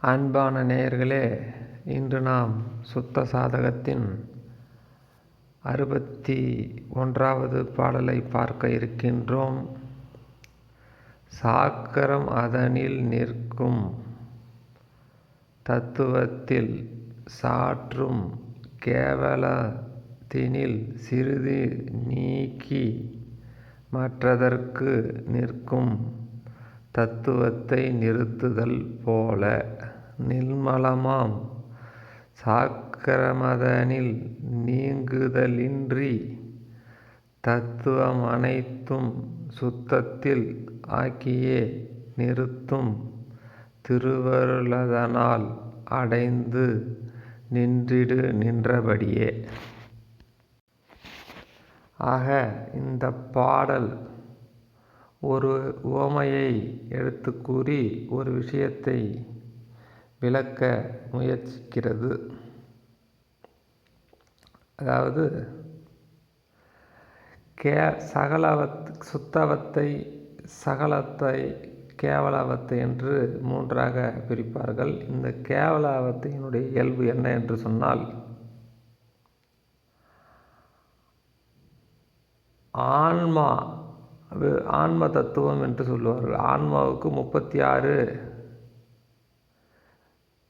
அன்பான நேயர்களே, இன்று நாம் சுத்த சாதகத்தின் 61வது பாடலை பார்க்க இருக்கின்றோம். சாக்கரம் அதனில் நிற்கும் தத்துவத்தில் சாற்றும் கேவலத்தினில் சிறிது நீக்கி மற்றதற்கு நிற்கும் தத்துவத்தை நிறுத்துதல் போல நிர்மலமாம் சாக்கரமதனில் நீங்குதலின்றி தத்துவம் அனைத்தும் சுத்தத்தில் ஆக்கியே நிறுத்தும் திருவருளதனால் அடைந்து நின்றிடு நின்றபடியே. ஆக இந்த பாடல் ஒரு உவமையை எடுத்து கூறி ஒரு விஷயத்தை விளக்க முயற்சிக்கிறது. அதாவது சுத்தவத்தை, சகலத்தை, கேவலாவத்தை என்று மூன்றாக பிரிப்பார்கள். இந்த கேவலாவத்தையினுடைய இயல்பு என்ன என்று சொன்னால், ஆன்ம தத்துவம் என்று சொல்லுவார்கள். ஆன்மாவுக்கு 36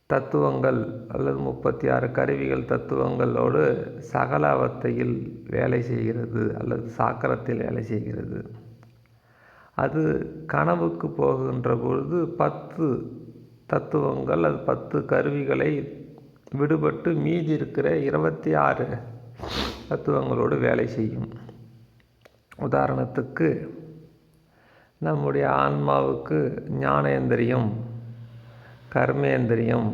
தத்துவங்கள் அல்லது 36 கருவிகள் தத்துவங்களோடு சகலாவத்தையில் வேலை செய்கிறது அல்லது சாக்கரத்தில் வேலை செய்கிறது. அது கனவுக்கு போகின்ற பொழுது 10 தத்துவங்கள் அது 10 கருவிகளை விடுபட்டு மீதி இருக்கிற 26 தத்துவங்களோடு வேலை செய்யும். உதாரணத்துக்கு நம்முடைய ஆன்மாவுக்கு ஞானேந்திரியம், கர்மேந்திரியம்,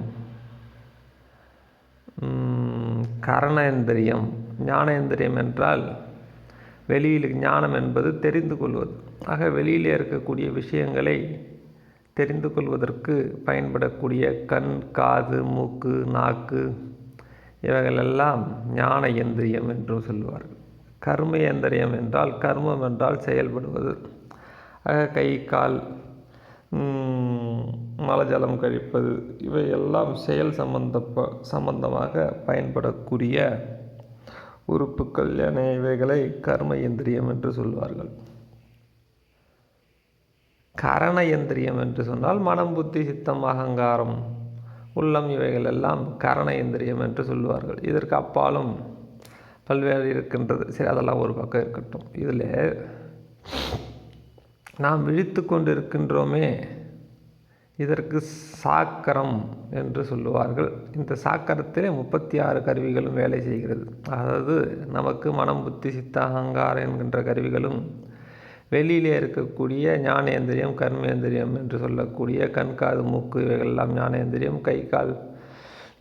கரணேந்திரியம். ஞானேந்திரியம் என்றால் வெளியில், ஞானம் என்பது தெரிந்து கொள்வது. ஆக வெளியிலே இருக்கக்கூடிய விஷயங்களை தெரிந்து கொள்வதற்கு பயன்படக்கூடிய கண், காது, மூக்கு, நாக்கு இவைகளெல்லாம் ஞானேந்திரியம் என்று சொல்லுவார்கள். கர்மேந்திரியம் என்றால், கர்மம் என்றால் செயல்படுவது. ஆக கை, கால், மலஜலம் கழிப்பது இவையெல்லாம் செயல் சம்பந்தமாக பயன்படக்கூடிய உறுப்புக்கள் என இவைகளை கர்மேந்திரியம் என்று சொல்வார்கள். கரணேந்திரியம் என்று சொன்னால் மனம், புத்தி, சித்தம், அகங்காரம், உள்ளம் இவைகள் எல்லாம் கரணேந்திரியம் என்று சொல்லுவார்கள். இதற்கு அப்பாலும் பல்வேறு இருக்கின்றது. சரி, அதெல்லாம் ஒரு பக்கம் இருக்கட்டும். இதில் நாம் விழித்து கொண்டு இருக்கின்றோமே, இதற்கு சாக்கரம் என்று சொல்லுவார்கள். இந்த சாக்கரத்திலே 36 கருவிகளும் வேலை செய்கிறது. அதாவது நமக்கு மனம், புத்தி, சித்த, அகங்காரம் என்கின்ற கருவிகளும், வெளியிலே இருக்கக்கூடிய ஞானேந்திரியம், கர்மேந்திரியம் என்று சொல்லக்கூடிய கண், காது, மூக்கு இவைகளெல்லாம் ஞானேந்திரியம், கை, கால்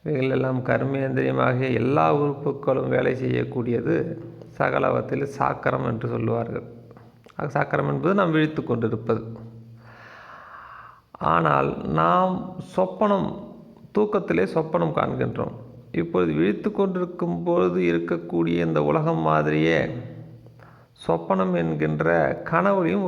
இவைகள் எல்லாம் கர்மேந்திரியம் ஆகிய எல்லா உறுப்புகளும் வேலை செய்யக்கூடியது சகலவத்தில் சாக்கரம் என்று சொல்லுவார்கள். சாக்கரம் என்பது நாம் விழித்து கொண்டிருப்பது. ஆனால் நாம் தூக்கத்திலே சொப்பனம் காண்கின்றோம். இப்பொழுது விழித்து கொண்டிருக்கும் பொழுது இருக்கக்கூடிய இந்த உலகம் மாதிரியே சொப்பனம் என்கின்ற கனவுலையும்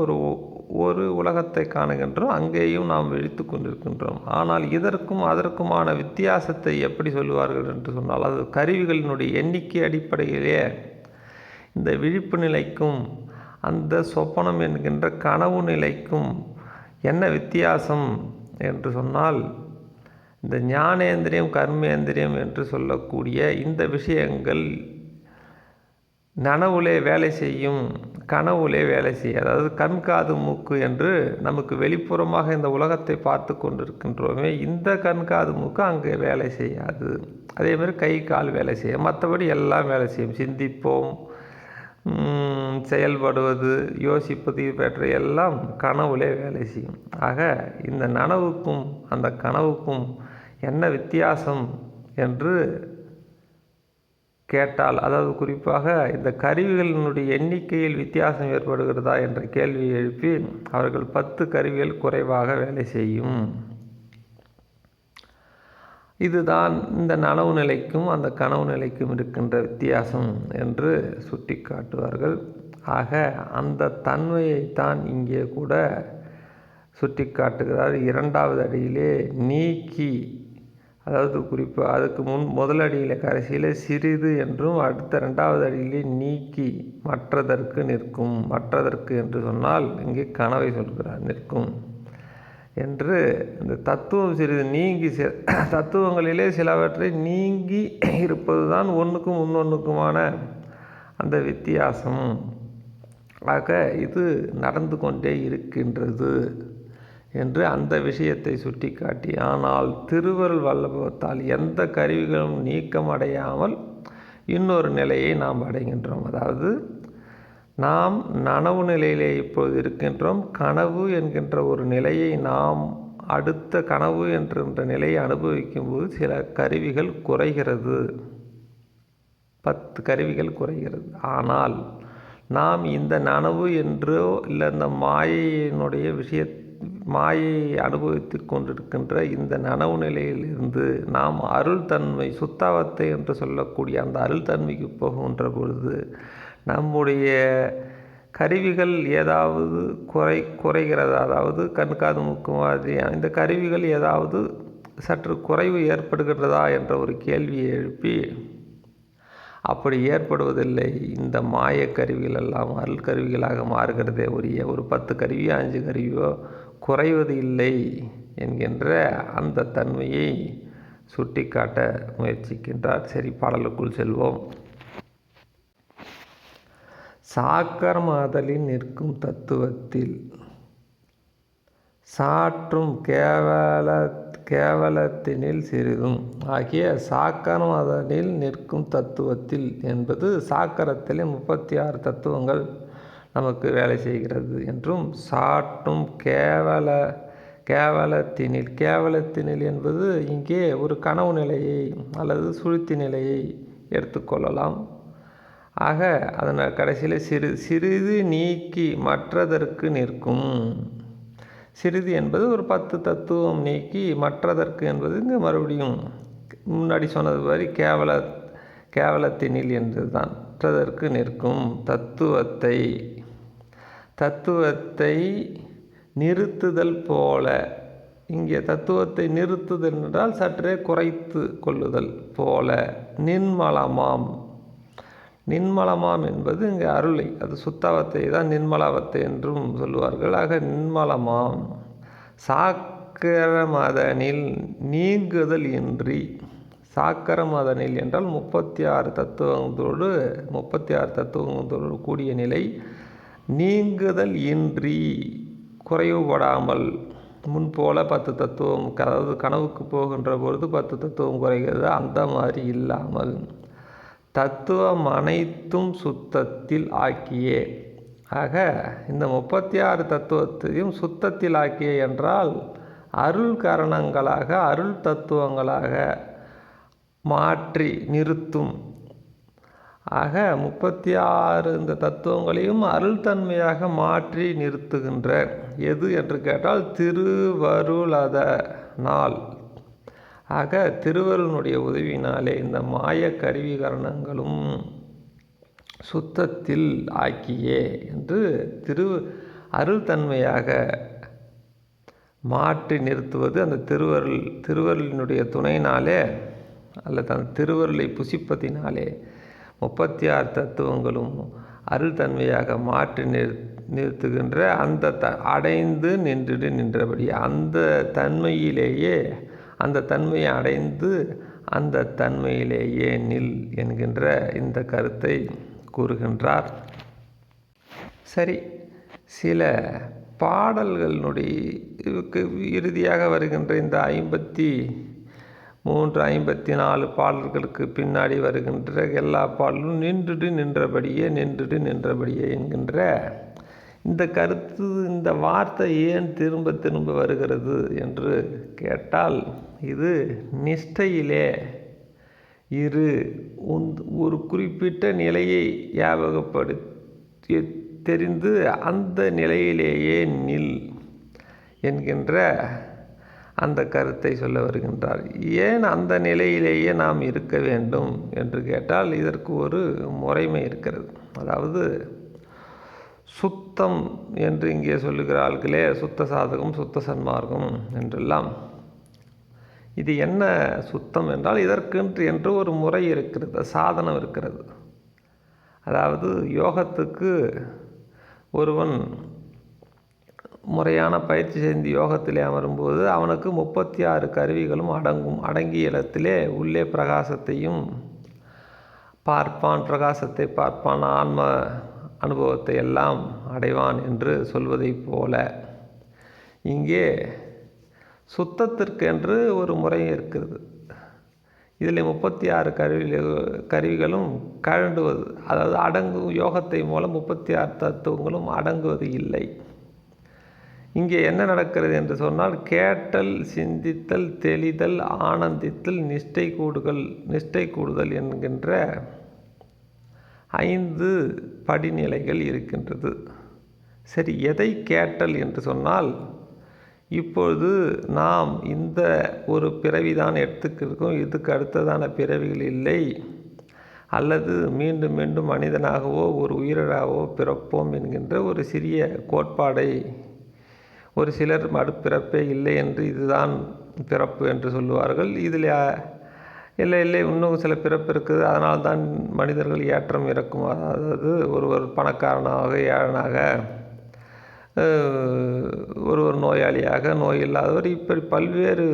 ஒரு உலகத்தை காணுகின்றோம். அங்கேயும் நாம் விழித்து கொண்டிருக்கின்றோம். ஆனால் இதற்கும் அதற்குமான வித்தியாசத்தை எப்படி சொல்லுவார்கள் என்று சொன்னால், அது கருவிகளினுடைய எண்ணிக்கை அடிப்படையிலே இந்த விழிப்பு நிலைக்கும் அந்த சொப்பனம் என்கின்ற கனவு நிலைக்கும் என்ன வித்தியாசம் என்று சொன்னால், இந்த ஞானேந்திரியம், கர்மேந்திரியம் என்று சொல்லக்கூடிய இந்த விஷயங்கள் நனவுலே வேலை செய்யும், கனவுலே வேலை செய்யும். அதாவது கண், காது, மூக்கு என்று நமக்கு வெளிப்புறமாக இந்த உலகத்தை பார்த்து கொண்டிருக்கின்றோமே, இந்த கண், காது, மூக்கு அங்கே வேலை செய்யாது. அதேமாதிரி கை, கால் வேலை செய்யும். மற்றபடி எல்லாம் வேலை செய்யும். சிந்திப்போம், செயல்படுவது, யோசிப்பது இவற்றை எல்லாம் கனவுலே வேலை செய்யும். ஆக இந்த நனவுக்கும் அந்த கனவுக்கும் என்ன வித்தியாசம் என்று கேட்டால், அதாவது குறிப்பாக இந்த கருவிகளினுடைய எண்ணிக்கையில் வித்தியாசம் ஏற்படுகிறதா என்ற கேள்வியை எழுப்பி, அவர்கள் 10 கருவிகள் குறைவாக வேலை செய்யும். இதுதான் இந்த நனவு நிலைக்கும் அந்த கனவு நிலைக்கும் இருக்கின்ற வித்தியாசம் என்று சுட்டி காட்டுவார்கள். ஆக அந்த தன்மையைத்தான் இங்கே கூட சுட்டி காட்டுகிறார். 2வது அடியிலே நீக்கி, அதாவது குறிப்பு அதுக்கு முதல் அடியில் கடைசியில் சிறிது என்றும், அடுத்த 2வது அடியிலே நீக்கி மற்றதற்கு நிற்கும். மற்றதற்கு என்று சொன்னால் இங்கே கனவை சொல்கிறார், நிற்கும் என்று. இந்த தத்துவம் சிறிது நீங்கி, தத்துவங்களிலே சிலவற்றை நீங்கி இருப்பது தான் ஒன்றுக்கும் இன்னொன்றுக்குமான அந்த வித்தியாசம். ஆக இது நடந்து கொண்டே இருக்கின்றது என்று அந்த விஷயத்தை சுட்டி காட்டி, ஆனால் திருவருள் வல்லபத்தால் எந்த கருவிகளும் நீக்கம் அடையாமல் இன்னொரு நிலையை நாம் அடைகின்றோம். அதாவது நாம் நனவு நிலையிலே இப்பொழுது இருக்கின்றோம். கனவு என்கின்ற ஒரு நிலையை நாம் அடுத்த கனவு என்கின்ற நிலையை அனுபவிக்கும்போது சில கருவிகள் குறைகிறது, 10 கருவிகள் குறைகிறது. ஆனால் நாம் இந்த நனவு என்றோ இல்லை இந்த மாயையினுடைய மாயை அனுபவித்து கொண்டிருக்கின்ற இந்த நனவு நிலையிலிருந்து நாம் அருள் தன்மை, சுத்தாவத்தை என்று சொல்லக்கூடிய அந்த அருள் தன்மைக்கு போகின்ற பொழுது நம்முடைய கருவிகள் ஏதாவது குறைகிறதா, அதாவது கண்காது மூக்கு மாதிரியான இந்த கருவிகள் ஏதாவது சற்று குறைவு ஏற்படுகிறதா என்ற ஒரு கேள்வியை எழுப்பி, அப்படி ஏற்படுவதில்லை, இந்த மாய கருவிகள் எல்லாம் அருள் கருவிகளாக மாறுகிறதே ஒழிய ஒரு 10 கருவியோ 5 கருவியோ குறைவது இல்லை என்கின்ற அந்த தன்மையை சுட்டி காட்ட முயற்சிக்கின்றார். சரி, பாடலுக்குள் செல்வோம். சாக்கரமாதலில் நிற்கும் தத்துவத்தில் சாற்றும் கேவலத்தினில் சிறிதும் ஆகிய சாக்கரமாதலில் நிற்கும் தத்துவத்தில் என்பது சாக்கரத்திலே 36 தத்துவங்கள் நமக்கு வேலை செய்கிறது என்றும், சாற்றும் கேவலத்தினில் என்பது இங்கே ஒரு கனவு நிலையை அல்லது சுழுத்தி நிலையை எடுத்துக்கொள்ளலாம். ஆக அதனால் கடைசியில் சிறிது நீக்கி மற்றதற்கு நிற்கும். சிறிது என்பது ஒரு 10 தத்துவம் நீக்கி மற்றதற்கு என்பது இங்கே மறுபடியும் முன்னாடி சொன்னது மாதிரி கேவலத்தினில் என்பது தான் மற்றதற்கு நிற்கும். தத்துவத்தை நிறுத்துதல் போல, இங்கே தத்துவத்தை நிறுத்துதல் என்றால் சற்றே குறைத்து கொள்ளுதல் போல. நின்மலமாம் என்பது இங்கே அருளை, அது சுத்தாவத்தை தான் நின்மலாவத்தை என்றும் சொல்லுவார்கள். ஆக நின்மலமாம் சாக்கரமதனில் நீங்குதல் இன்றி. சாக்கரமதனில் என்றால் 36 தத்துவங்களோடு கூடிய நிலை. நீங்குதல் இன்றி, குறைவுபடாமல், முன்போல 10 தத்துவம், அதாவது கனவுக்கு போகின்ற பொழுது 10 தத்துவம் குறைகிறது, அந்த மாதிரி இல்லாமல் தத்துவம் அனைத்தும் சுத்தத்தில் ஆக்கியே. ஆக இந்த 36 தத்துவத்தையும் சுத்தத்தில் ஆக்கியே என்றால் அருள் காரணங்களாக, அருள் தத்துவங்களாக மாற்றி நிறுத்தும். ஆக 36 இந்த தத்துவங்களையும் அருள் தன்மையாக மாற்றி நிறுத்துகின்ற எது என்று கேட்டால் திருவருளதனால். ஆக திருவருளுடைய உதவியினாலே இந்த மாய கருவிகரணங்களும் சுத்தத்தில் ஆக்கியே என்று அருள் தன்மையாக மாற்றி நிறுத்துவது அந்த திருவருளினுடைய துணையினாலே அல்லது அந்த திருவருளை புசிப்பதினாலே 36 தத்துவங்களும் அருள் தன்மையாக மாற்றி நிறுத்துகின்ற அந்த அடைந்து நின்றபடி அந்த தன்மையிலேயே, அந்த தன்மையை அடைந்து அந்த தன்மையிலேயே நில் என்கின்ற இந்த கருத்தை கூறுகின்றார். சரி, சில பாடல்களுடைய இறுதியாக வருகின்ற இந்த 53, 54 பாடல்களுக்கு பின்னாடி வருகின்ற எல்லா பாடலும் நின்றபடியே என்கின்ற இந்த கருத்து, இந்த வார்த்தை ஏன் திரும்ப திரும்ப வருகிறது என்று கேட்டால், இது நிஷ்டையிலே ஒரு குறிப்பிட்ட நிலையை ஞாபகப்படுத்தி தெரிந்து அந்த நிலையிலேயே நில் என்கின்ற அந்த கருத்தை சொல்ல வருகின்றார். ஏன் அந்த நிலையிலேயே நாம் இருக்க வேண்டும் என்று கேட்டால் இதற்கு ஒரு முறைமை இருக்கிறது. அதாவது சுத்தம் என்று இங்கே சொல்லுகிறார்களே, சுத்த சாதகம் சுத்த சன்மார்க்கம் என்றெல்லாம். இது என்ன சுத்தம் என்றால், இதற்கென்று என்று ஒரு முறை இருக்கிறது, சாதனம் இருக்கிறது. அதாவது யோகத்துக்கு ஒருவன் முறையான பயிற்சி செய்து யோகத்திலே அமரும்போது அவனுக்கு 36 கருவிகளும் அடங்கிய இடத்திலே உள்ளே பிரகாசத்தையும் பார்ப்பான், பிரகாசத்தை பார்ப்பான், ஆன்ம அனுபவத்தை எல்லாம் அடைவான் என்று சொல்வதைப் போல இங்கே சுத்தத்திற்கென்று ஒரு முறை இருக்கிறது. இதில் 36 கருவிகளும் கழண்டுவது, அதாவது அடங்கும் யோகத்தை மூலம் 36 தத்துவங்களும் அடங்குவது இல்லை. இங்கே என்ன நடக்கிறது என்று சொன்னால், கேட்டல், சிந்தித்தல், தெளிதல், ஆனந்தித்தல், நிஷ்டை கூடுதல் என்கின்ற 5 படிநிலைகள் இருக்கின்றது. சரி, எதை கேட்டல் என்று சொன்னால், இப்பொழுது நாம் இந்த ஒரு பிறவிதான் எடுத்துக்கிருக்கோம், இதுக்கு அடுத்ததான பிறவிகள் இல்லை, அல்லது மீண்டும் மீண்டும் மனிதனாகவோ ஒரு உயிராகவோ பிறப்போம் என்கின்ற ஒரு சிறிய கோட்பாடை ஒரு சிலர் மறுபிறப்பே இல்லை என்று இதுதான் பிறப்பு என்று சொல்லுவார்கள். இதில் இல்லை இன்னும் சில பிறப்பு இருக்குது, அதனால்தான் மனிதர்கள் ஏற்றம் இறக்கும், அதாவது ஒருவர் பணக்காரனாக, ஏழனாக, ஒருவர் நோயாளியாக, நோய் இல்லாதவர், இப்படி பல்வேறு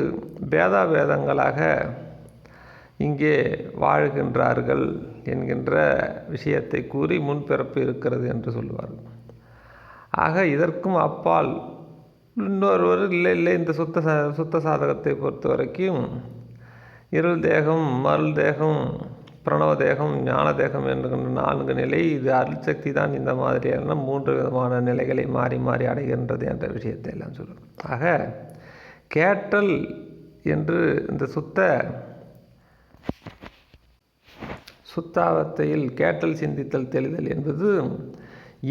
பேதாபேதங்களாக இங்கே வாழ்கின்றார்கள் என்கின்ற விஷயத்தை கூறி முன்பிறப்பு இருக்கிறது என்று சொல்லுவார்கள். ஆக இதற்கும் அப்பால் இன்னொருவர் இல்லை இந்த சுத்த சாதகத்தை பொறுத்த வரைக்கும் இருள் தேகம், மருள் தேகம், பிரணவ தேகம், ஞான தேகம் என்கின்ற 4 நிலை. இது அருள்சக்தி தான் இந்த மாதிரியான 3 விதமான நிலைகளை மாறி மாறி அடைகின்றது என்ற விஷயத்தை எல்லாம் சொல்லுவோம். ஆக கேட்டல் என்று இந்த சுத்தாவத்தையில் கேட்டல், சிந்தித்தல், தெளிதல் என்பது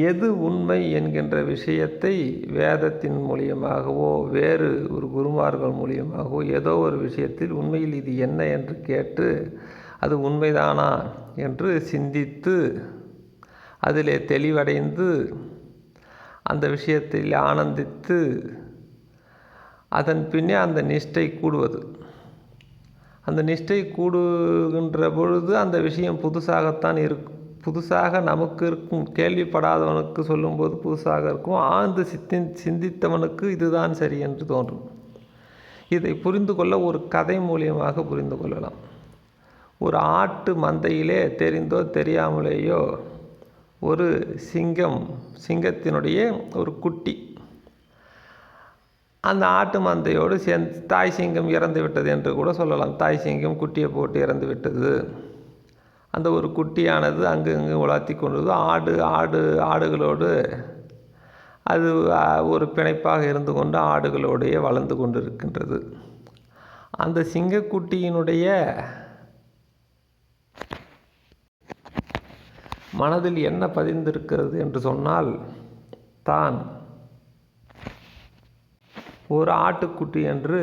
எது உண்மை என்கின்ற விஷயத்தை வேதத்தின் மூலியமாகவோ வேறு ஒரு குருமார்கள் மூலியமாகவோ ஏதோ ஒரு விஷயத்தில் உண்மையில் இது என்ன என்று கேட்டு அது உண்மைதானா என்று சிந்தித்து அதிலே தெளிவடைந்து அந்த விஷயத்தில் ஆனந்தித்து அதன் பின்னே அந்த நிஷ்டை கூடுவது. அந்த நிஷ்டை கூடுகின்ற பொழுது அந்த விஷயம் புதுசாகத்தான் இருக்கும். புதுசாக நமக்கு இருக்கும், கேள்விப்படாதவனுக்கு சொல்லும்போது புதுசாக இருக்கும், ஆழ்ந்து சிந்தித்தவனுக்கு இதுதான் சரி என்று தோன்றும். இதை புரிந்து கொள்ள ஒரு கதை மூலியமாக புரிந்து கொள்ளலாம். ஒரு ஆட்டு மந்தையிலே தெரிந்தோ தெரியாமலேயோ ஒரு சிங்கத்தினுடைய ஒரு குட்டி அந்த ஆட்டு மந்தையோடு தாய் சிங்கம் இறந்து விட்டது என்று கூட சொல்லலாம். தாய் சிங்கம் குட்டியை போட்டு இறந்து விட்டது. அந்த ஒரு குட்டியானது அங்கு உலாத்தி கொண்டது. ஆடுகளோடு அது ஒரு பிணைப்பாக இருந்து கொண்டு ஆடுகளோடையே வளர்ந்து கொண்டு இருக்கின்றது. அந்த சிங்கக்குட்டியினுடைய மனதில் என்ன பதிந்திருக்கிறது என்று சொன்னால், தான் ஒரு ஆட்டுக்குட்டி என்று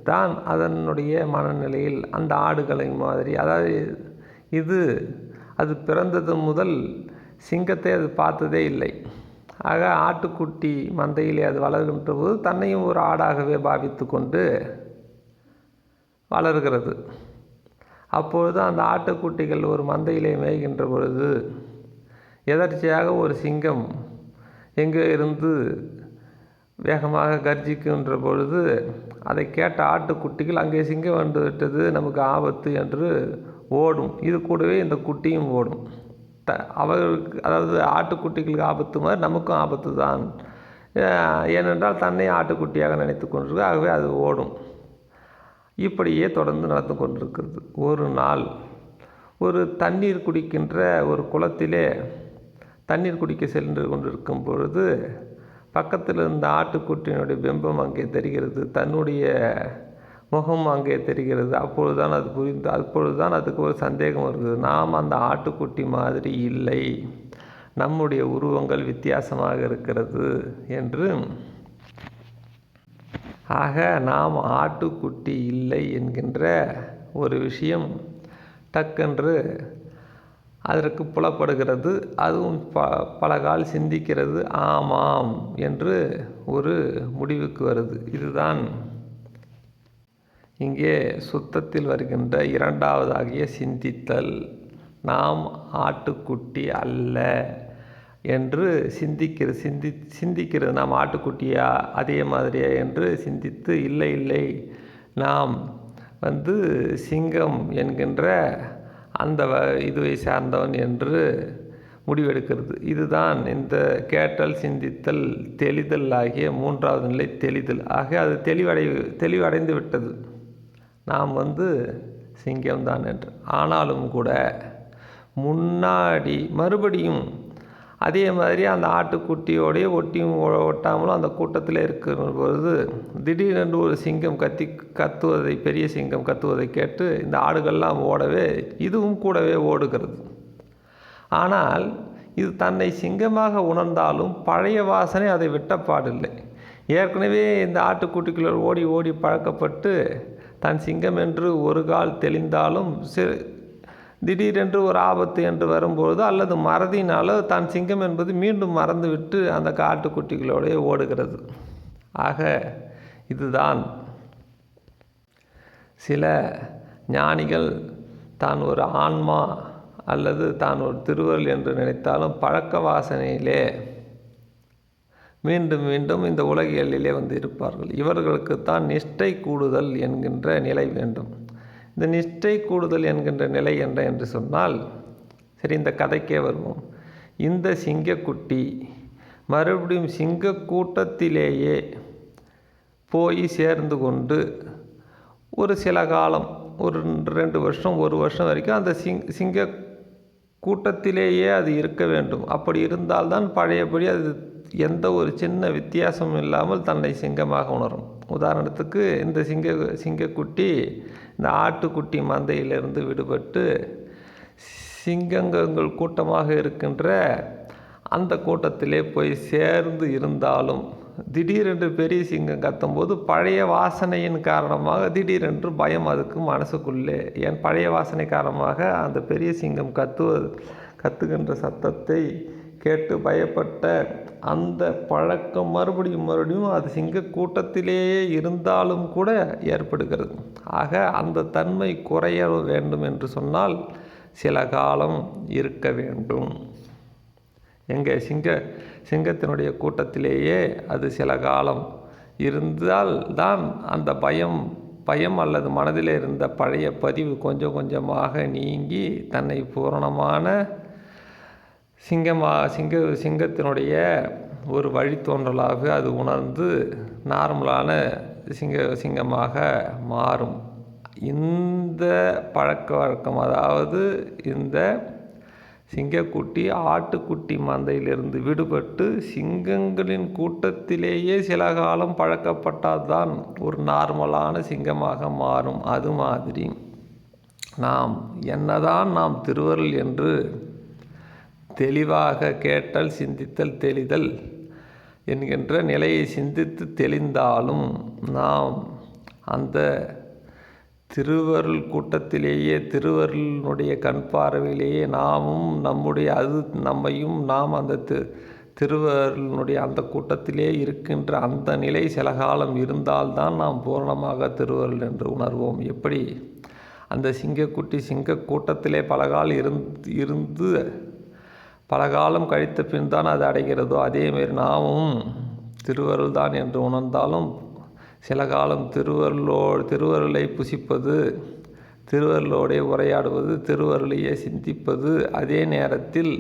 தான் அதனுடைய மனநிலையில் அந்த ஆடுகளை மாதிரி, அதாவது அது பிறந்தது முதல் சிங்கத்தை அது பார்த்ததே இல்லை. ஆக ஆட்டுக்குட்டி மந்தையிலே அது வளர்கின்ற போது தன்னையும் ஒரு ஆடாகவே பாவித்து கொண்டு வளர்கிறது. அப்பொழுது அந்த ஆட்டுக்குட்டிகள் ஒரு மந்தையிலே மேய்கின்ற பொழுது எதர்ச்சியாக ஒரு சிங்கம் எங்கே இருந்து வேகமாக கர்ஜிக்கின்ற பொழுது அதை கேட்ட ஆட்டுக்குட்டிகள் அங்கே சிங்கம் வந்து விட்டது, நமக்கு ஆபத்து என்று ஓடும். இது கூடவே இந்த குட்டியும் ஓடும். அவர்களுக்கு, அதாவது ஆட்டுக்குட்டிகளுக்கு ஆபத்து மாதிரி நமக்கும் ஆபத்து தான். ஏனென்றால் தன்னை ஆட்டுக்குட்டியாக நினைத்து கொண்டிருக்கு. ஆகவே அது ஓடும். இப்படியே தொடர்ந்து நடந்து கொண்டிருக்கிறது. ஒரு நாள் ஒரு தண்ணீர் குடிக்கின்ற ஒரு குளத்திலே தண்ணீர் குடிக்க சென்று கொண்டிருக்கும் பொழுது பக்கத்தில் இருந்த ஆட்டுக்குட்டியினுடைய பிம்பம் அங்கே தெரிகிறது, தன்னுடைய முகம் அங்கே தெரிகிறது. அப்பொழுதுதான் அதுக்கு ஒரு சந்தேகம் வருது. நாம் அந்த ஆட்டுக்குட்டி மாதிரி இல்லை, நம்முடைய உருவங்கள் வித்தியாசமாக இருக்கிறது என்று. ஆக நாம் ஆட்டுக்குட்டி இல்லை என்கின்ற ஒரு விஷயம் டக்கென்று அதற்கு புலப்படுகிறது. அதுவும் பலகால் சிந்திக்கிறது. ஆமாம் என்று ஒரு முடிவுக்கு வருது. இதுதான் இங்கே சுத்தத்தில் வருகின்ற இரண்டாவதாகிய சிந்தித்தல். நாம் ஆட்டுக்குட்டி அல்ல என்று சிந்திக்கிறது. நாம் ஆட்டுக்குட்டியா அதே மாதிரியா என்று சிந்தித்து, இல்லை இல்லை நாம் சிங்கம் என்கின்ற அந்த இதுவை சார்ந்தவன் என்று முடிவெடுக்கிறது. இதுதான் இந்த கேட்டல், சிந்தித்தல், தெளிதல் ஆகிய மூன்றாவது நிலை தெளிதல். ஆக அது தெளிவடைந்து விட்டது. நாம் சிங்கம்தான் என்று. ஆனாலும் கூட முன்னாடி மறுபடியும் அதே மாதிரி அந்த ஆட்டுக்குட்டியோடைய ஒட்டாமலும் அந்த கூட்டத்தில் இருக்கிற பொழுது திடீரென்று ஒரு சிங்கம் கத்துவதை, பெரிய சிங்கம் கத்துவதை கேட்டு இந்த ஆடுகள்லாம் ஓடவே இதுவும் கூடவே ஓடுகிறது. ஆனால் இது தன்னை சிங்கமாக உணர்ந்தாலும் பழைய வாசனை அதை விட்டப்பாடில்லை. ஏற்கனவே இந்த ஆட்டுக்குட்டிக்குள்ள ஓடி ஓடி பழக்கப்பட்டு தன் சிங்கம் என்று ஒரு கால் தெளிந்தாலும் திடீரென்று ஒரு ஆபத்து என்று வரும்பொழுது அல்லது மறதினாலோ தான் சிங்கம் என்பது மீண்டும் மறந்துவிட்டு அந்த ஆட்டுக்குட்டிகளோடே ஓடுகிறது. ஆக இதுதான் சில ஞானிகள் தான் ஒரு ஆன்மா அல்லது தான் ஒரு திருவருள் என்று நினைத்தாலும் பழக்க வாசனையிலே மீண்டும் மீண்டும் இந்த உலகியலிலே இருப்பார்கள். இவர்களுக்குத்தான் நிஷ்டை கூடுதல் என்கின்ற நிலை வேண்டும். இந்த நிஷ்டை கூடுதல் என்கின்ற நிலை என்று சொன்னால், சரி, இந்த கதைக்கே வருவோம். இந்த சிங்கக்குட்டி மறுபடியும் சிங்க கூட்டத்திலேயே போய் சேர்ந்து கொண்டு ஒரு சில காலம், ஒரு 2 வருஷம் 1 வருஷம் வரைக்கும் அந்த சிங்க கூட்டத்திலேயே அது இருக்க வேண்டும். அப்படி இருந்தால்தான் பழையபடி அது எந்த ஒரு சின்ன வித்தியாசமும் இல்லாமல் தன்னை சிங்கமாக உணரும். உதாரணத்துக்கு இந்த சிங்கக்குட்டி இந்த ஆட்டுக்குட்டி மந்தையிலிருந்து விடுபட்டு சிங்கங்கள் கூட்டமாக இருக்கின்ற அந்த கூட்டத்திலே போய் சேர்ந்து இருந்தாலும் திடீரென்று பெரிய சிங்கம் கத்தும்போது பழைய வாசனையின் காரணமாக திடீரென்று பயம் அதுக்கு மனசுக்குள்ளே, ஏன் பழைய வாசனை காரணமாக அந்த பெரிய சிங்கம் கத்துகின்ற சத்தத்தை கேட்டு பயப்பட்ட அந்த பழக்கம் மறுபடியும் அது சிங்க கூட்டத்திலேயே இருந்தாலும் கூட ஏற்படுகிறது. ஆக அந்த தன்மை குறைய வேண்டும் என்று சொன்னால் சில காலம் இருக்க வேண்டும். எங்கே சிங்கத்தினுடைய கூட்டத்திலேயே அது சில காலம் இருந்தால் தான் அந்த பயம் அல்லது மனதில் இருந்த பழைய பதிவு கொஞ்சம் கொஞ்சமாக நீங்கி தன்னை பூரணமான சிங்கத்தினுடைய ஒரு வழித்தோன்றலாக அது உணர்ந்து நார்மலான சிங்கமாக மாறும். இந்த பழக்க வழக்கம், அதாவது இந்த சிங்கக்குட்டி ஆட்டுக்குட்டி மந்தையிலிருந்து விடுபட்டு சிங்கங்களின் கூட்டத்திலேயே சில காலம் பழக்கப்பட்டால்தான் ஒரு நார்மலான சிங்கமாக மாறும். அது மாதிரி நாம் என்னதான் நாம் திருவருள் என்று தெளிவாக கேட்டல், சிந்தித்தல், தெளிதல் என்கின்ற நிலையை சிந்தித்து தெளிந்தாலும் நாம் அந்த திருவருள் கூட்டத்திலேயே, திருவருளினுடைய கண் பார்வையிலேயே நாமும் நாம் அந்த திருவருளினுடைய அந்த கூட்டத்திலே இருக்கின்ற அந்த நிலை சில காலம் இருந்தால்தான் நாம் பூரணமாக திருவருள் என்று உணர்வோம். எப்படி அந்த சிங்கக்குட்டி சிங்க கூட்டத்திலே பலகால் இருந்து பல காலம் கழித்த பின் தான் அது அடைகிறதோ, அதேமாரி நாமும் திருவருள் தான் என்று உணர்ந்தாலும் சில காலம் திருவருளை புசிப்பது, திருவருளோடே உரையாடுவது, திருவருளையே சிந்திப்பது, அதே நேரத்தில்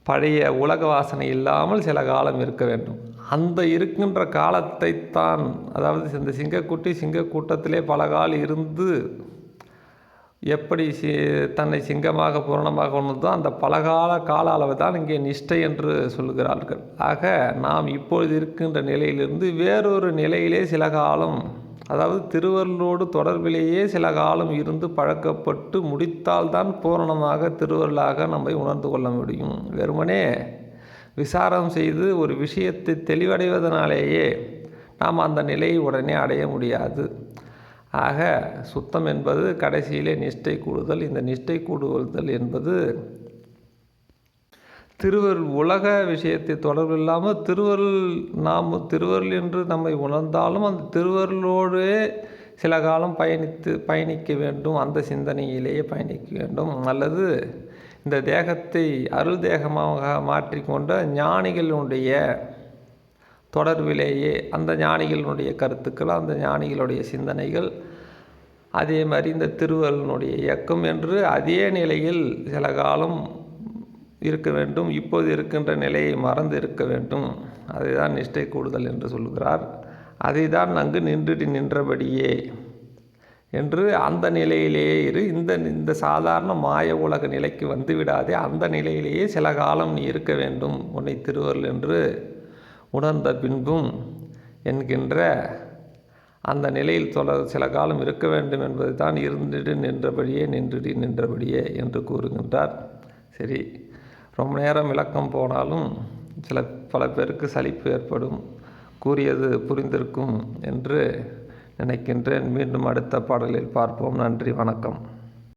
பழைய உலக வாசனை இல்லாமல் சில காலம் இருக்க வேண்டும். அந்த இருக்கின்ற காலத்தை தான், அதாவது இந்த சிங்கக்குட்டி சிங்க கூட்டத்திலே பலகால் இருந்து எப்படி தன்னை சிங்கமாக பூரணமாக உணர்ந்தோ அந்த கால அளவை தான் இங்கே நிஷ்டை என்று சொல்கிறார்கள். ஆக நாம் இப்பொழுது இருக்கின்ற நிலையிலிருந்து வேறொரு நிலையிலே சில காலம், அதாவது திருவருளோடு தொடர்பிலேயே சில காலம் இருந்து பழக்கப்பட்டு முடித்தால்தான் பூரணமாக திருவருளாக நம்மை உணர்ந்து கொள்ள முடியும். வெறுமனே விசாரம் செய்து ஒரு விஷயத்தை தெளிவடைவதனாலேயே நாம் அந்த நிலையை உடனே அடைய முடியாது. ஆக சுத்தம் என்பது கடைசியிலே நிஷ்டை கூடுதல். இந்த நிஷ்டை கூடுதல் என்பது திருவருள் உலக விஷயத்தை தொடர்பு இல்லாமல் நாம் திருவருள் என்று நம்மை உணர்ந்தாலும் அந்த திருவருளோடு சில காலம் பயணிக்க வேண்டும். அந்த சிந்தனையிலேயே பயணிக்க வேண்டும். அல்லது இந்த தேகத்தை அருள் தேகமாக மாற்றிக்கொண்ட ஞானிகளுடைய தொடர்பிலேயே அந்த ஞானிகளுடைய கருத்துக்கள், அந்த ஞானிகளுடைய சிந்தனைகள், அதே மாதிரி இந்த திருவருளினுடைய இயக்கம் என்று அதே நிலையில் சில காலம் இருக்க வேண்டும். இப்போது இருக்கின்ற நிலையை மறந்து இருக்க வேண்டும். அதுதான் நிஷ்டை கூடுதல் என்று சொல்கிறார். அதை தான் அங்கு நின்றபடியே என்று அந்த நிலையிலேயே இந்த சாதாரண மாய உலக நிலைக்கு வந்து விடாதே. அந்த நிலையிலேயே சில காலம் நீ இருக்க வேண்டும், உன்னை திருவருள் என்று உணர்ந்த பின்பும் என்கின்ற அந்த நிலையில் சில காலம் இருக்க வேண்டும் என்பது தான் நின்றபடியே என்று கூறுகின்றார். சரி, ரொம்ப நேரம் விளக்கம் போனாலும் பல பேருக்கு சலிப்பு ஏற்படும். கூறியது புரிந்திருக்கும் என்று நினைக்கின்றேன். மீண்டும் அடுத்த பாடலில் பார்ப்போம். நன்றி, வணக்கம்.